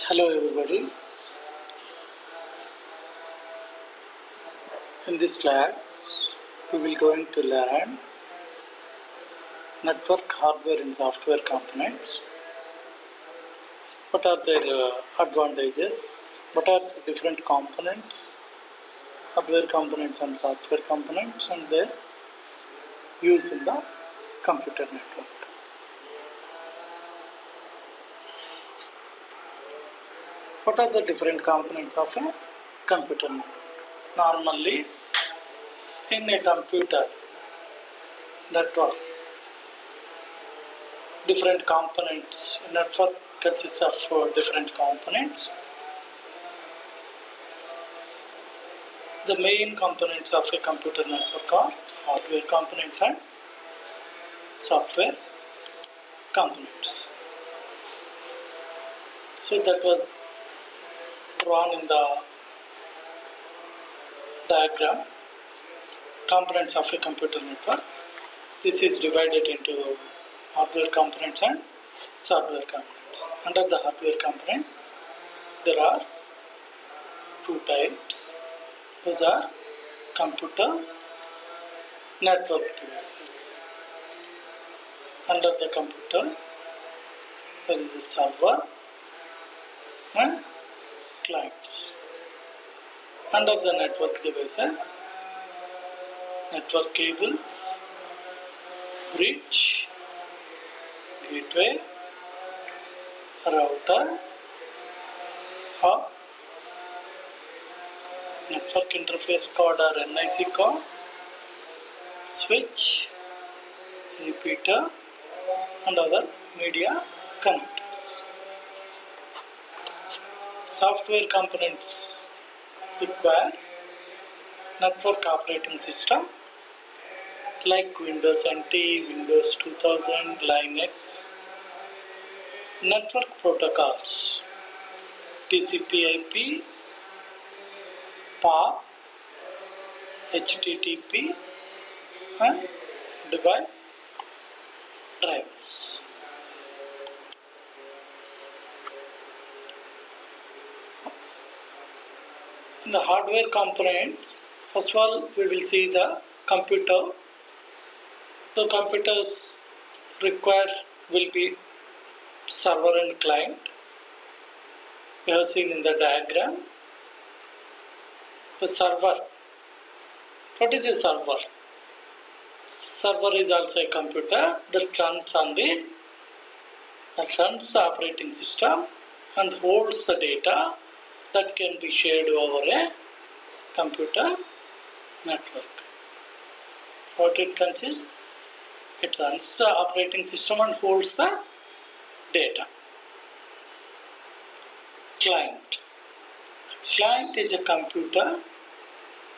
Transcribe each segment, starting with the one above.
Hello everybody. In this class, we will going to learn network hardware and software components. What are their advantages? What are the different components, hardware components and software components, and their use in the computer network. What are the different components of a computer network? Normally, in a computer network, different components. A network consists of different components. The main components of a computer network are hardware components and software components. So that was drawn in the diagram. Components of a computer network. This is divided into hardware components and software components. Under the hardware component, there are two types. Those are computer network devices. Under the computer, there is a server and clients. Under the network devices, network cables, bridge, gateway, router, hub, network interface card or NIC card, switch, repeater, and other media connectors. Software components require network operating system like Windows NT, Windows 2000, Linux, network protocols, TCP/IP, POP, HTTP, and device drivers. In the hardware components, first of all, we will see the computer. The computers required will be server and client. We have seen in the diagram. The server. What is a server? Server is also a computer that runs the operating system and holds the data that can be shared over a computer network. What it consists? It runs the operating system and holds the data. Client. Client is a computer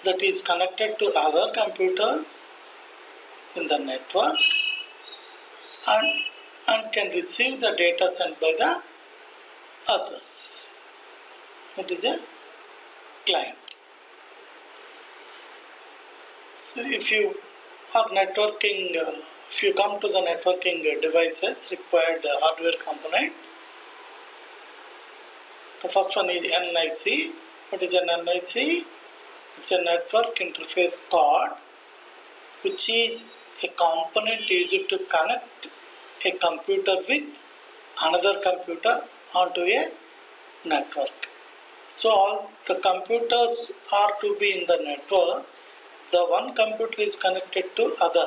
that is connected to other computers in the network and can receive the data sent by the others. That is a client. So if you are networking, if you come to the networking devices required hardware components, the first one is NIC. What is an NIC? It's a network interface card, which is a component used to connect a computer with another computer onto a network. So all the computers are to be in the network. The one computer is connected to other.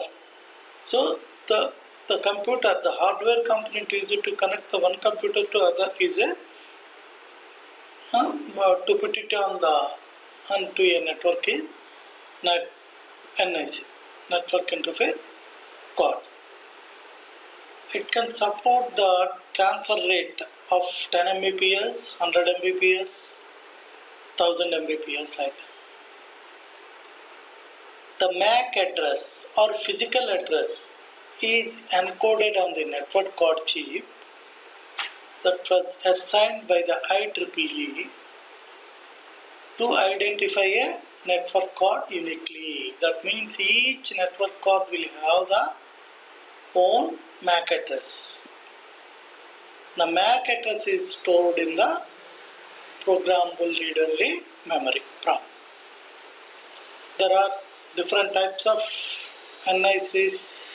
So the computer, the hardware component used to connect the one computer to other is a to put it onto a network is NIC, network interface card. It can support the transfer rate of 10 Mbps, 100 Mbps, 1000 Mbps like that. The MAC address or physical address is encoded on the network card chip that was assigned by the IEEE to identify a network card uniquely. That means each network card will have the own MAC address. The MAC address is stored in the programmable read-only memory (PROM). There are different types of NICs.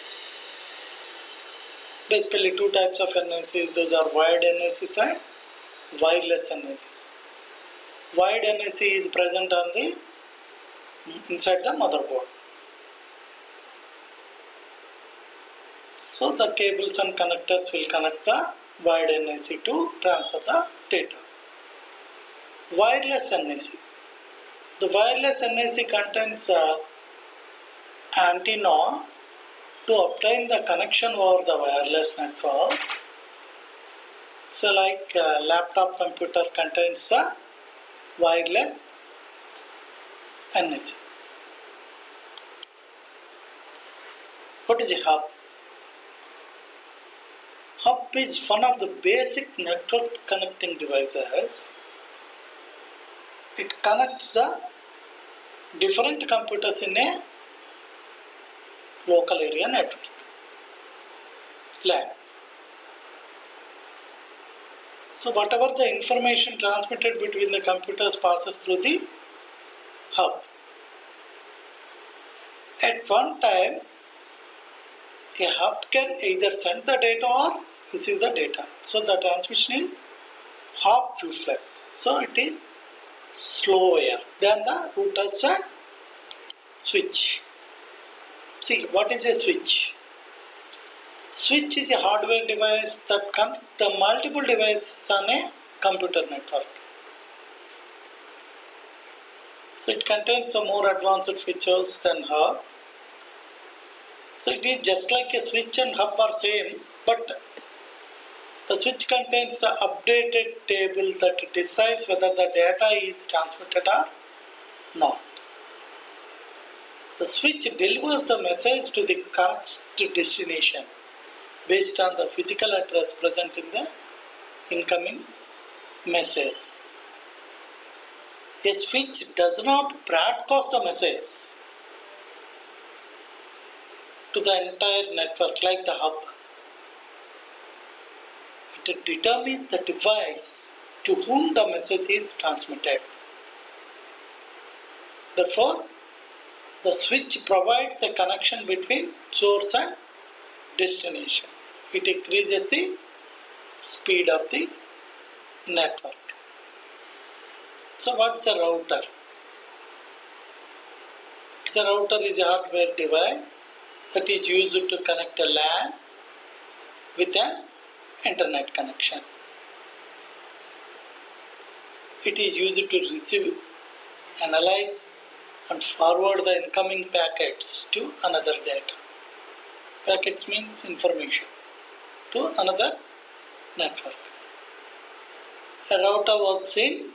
Basically, two types of NICs. Those are wired NICs and wireless NICs. Wired NIC is present on the inside the motherboard. So the cables and connectors will connect the wired NIC to transfer the data. Wireless NIC. The wireless NIC contains antenna to obtain the connection over the wireless network. So like a laptop computer contains the wireless NIC. What is a hub? Hub is one of the basic network connecting devices. It connects the different computers in a local area network, LAN. So whatever the information transmitted between the computers passes through the hub. At one time, a hub can either send the data or receive the data. So the transmission is half duplex. So it is slower than the routers and switch. See, what is a switch? Switch is a hardware device that connects the multiple devices on a computer network. So it contains some more advanced features than hub. So it is just like a switch and hub are same, but the switch contains the updated table that decides whether the data is transmitted or not. The switch delivers the message to the correct destination based on the physical address present in the incoming message. A switch does not broadcast the message to the entire network like the hub. It determines the device to whom the message is transmitted. Therefore, the switch provides the connection between source and destination. It increases the speed of the network. So what is a router? A router is a hardware device that is used to connect a LAN with an internet connection. It is used to receive, analyze and forward the incoming packets to another data. Packets means information to another network. A router works in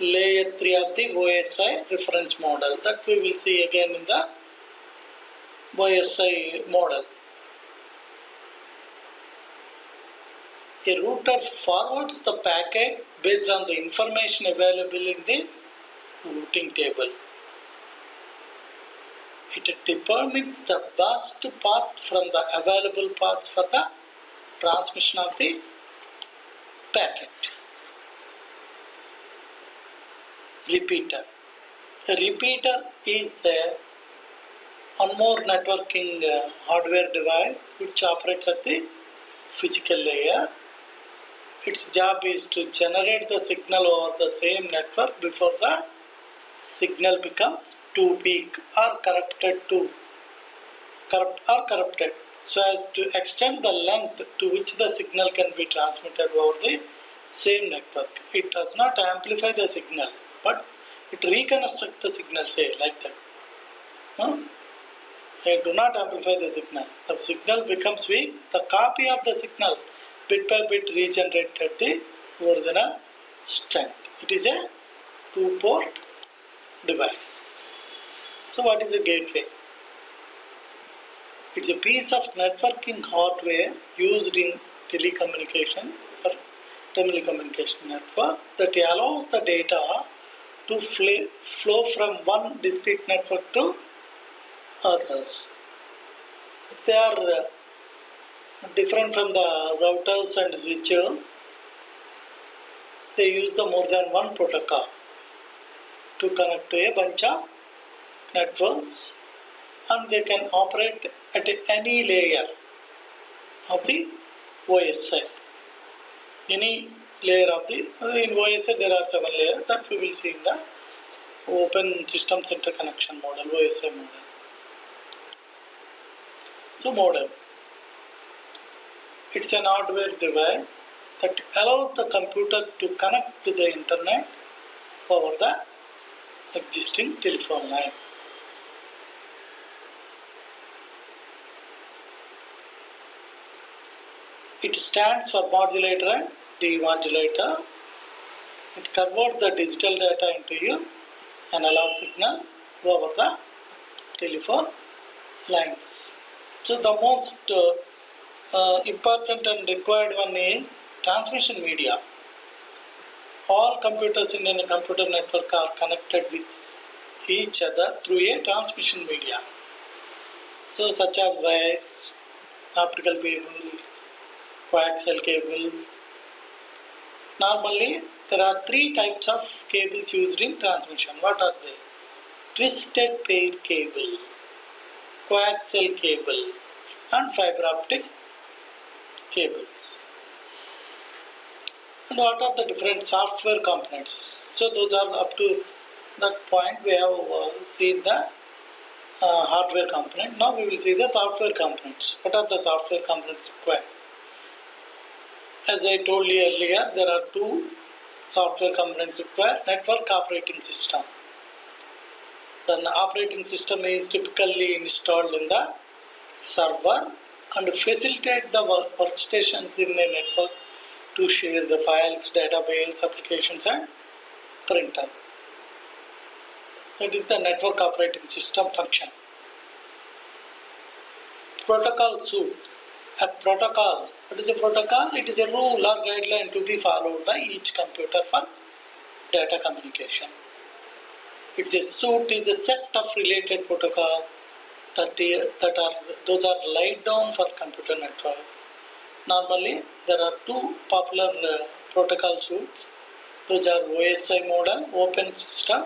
layer 3 of the OSI reference model that we will see again in the OSI model. A router forwards the packet based on the information available in the routing table. It determines the best path from the available paths for the transmission of the packet. Repeater. A repeater is one more networking hardware device which operates at the physical layer. Its job is to generate the signal over the same network before the signal becomes too weak or corrupted so as to extend the length to which the signal can be transmitted over the same network. It does not amplify the signal, but it reconstructs the signal, say like that. It do not amplify the signal. The signal becomes weak. The copy of the signal bit by bit regenerated the original strength. It is a two-port device. So what is a gateway? It's a piece of networking hardware used in telecommunication network that allows the data to flow from one discrete network to others. They are different from the routers and switches. they use the more than one protocol to connect to a bunch of networks, and they can operate at any layer of the OSI. Any layer of the in OSI there are 7 layers that we will see in the Open Systems Interconnection model, OSI model. So modem, it's an hardware device that allows the computer to connect to the internet over the existing telephone line. It stands for modulator and demodulator. It converts the digital data into your analog signal over the telephone lines. So the most important and required one is transmission media. All computers in a computer network are connected with each other through a transmission media. So such as wires, optical cables, coaxial cable. Normally there are 3 types of cables used in transmission. What are they? Twisted pair cable, coaxial cable, and fiber optic cables. And what are the different software components? So those are up to that point we have seen the hardware component. Now we will see the software components. What are the software components required? As I told you earlier, there are 2 software components required. Network operating system. The operating system is typically installed in the server and facilitate the workstations in a network to share the files, database, applications and printer. That is the network operating system function. Protocol suite. A protocol. What is a protocol? It is a rule or guideline to be followed by each computer for data communication. It's a suite is a set of related protocols those are laid down for computer networks. Normally there are 2 popular protocol suites. Those are OSI model, Open System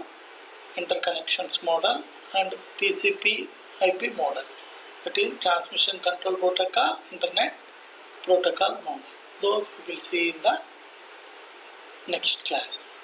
Interconnections model, and TCP IP model. That is Transmission Control Protocol, Internet Protocol model. Those we will see in the next class.